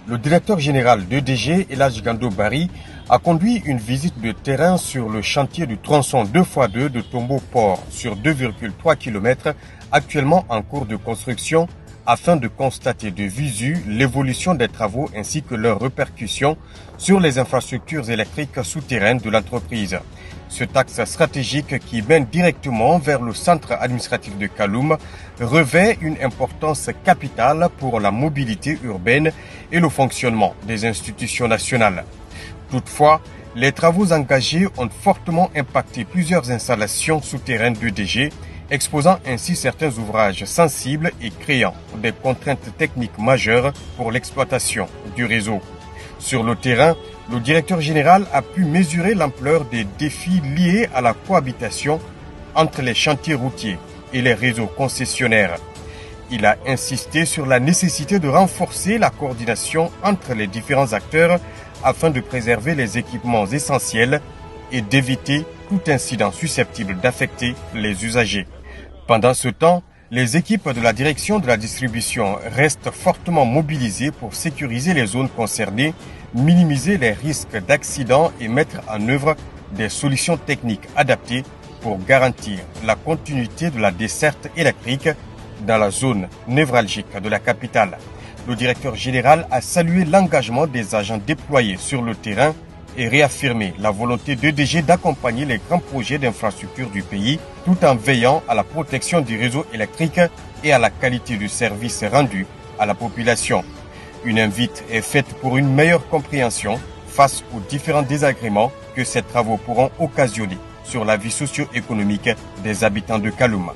Le directeur général d'EDG, Elhadji Gando Barry, a conduit une visite de terrain sur le chantier du tronçon 2x2 de Tombo-Port sur 2,3 km, actuellement en cours de construction, afin de constater de visu l'évolution des travaux ainsi que leurs répercussions sur les infrastructures électriques souterraines de l'entreprise. Cet axe stratégique qui mène directement vers le centre administratif de Kaloum revêt une importance capitale pour la mobilité urbaine et le fonctionnement des institutions nationales. Toutefois, les travaux engagés ont fortement impacté plusieurs installations souterraines d'EDG, exposant ainsi certains ouvrages sensibles et créant des contraintes techniques majeures pour l'exploitation du réseau. Sur le terrain, le directeur général a pu mesurer l'ampleur des défis liés à la cohabitation entre les chantiers routiers et les réseaux concessionnaires. Il a insisté sur la nécessité de renforcer la coordination entre les différents acteurs afin de préserver les équipements essentiels et d'éviter tout incident susceptible d'affecter les usagers. Pendant ce temps, les équipes de la direction de la distribution restent fortement mobilisées pour sécuriser les zones concernées, minimiser les risques d'accidents et mettre en œuvre des solutions techniques adaptées pour garantir la continuité de la desserte électrique dans la zone névralgique de la capitale. Le directeur général a salué l'engagement des agents déployés sur le terrain et réaffirmé la volonté d'EDG d'accompagner les grands projets d'infrastructure du pays tout en veillant à la protection du réseau électrique et à la qualité du service rendu à la population. Une invite est faite pour une meilleure compréhension face aux différents désagréments que ces travaux pourront occasionner sur la vie socio-économique des habitants de Kaloum.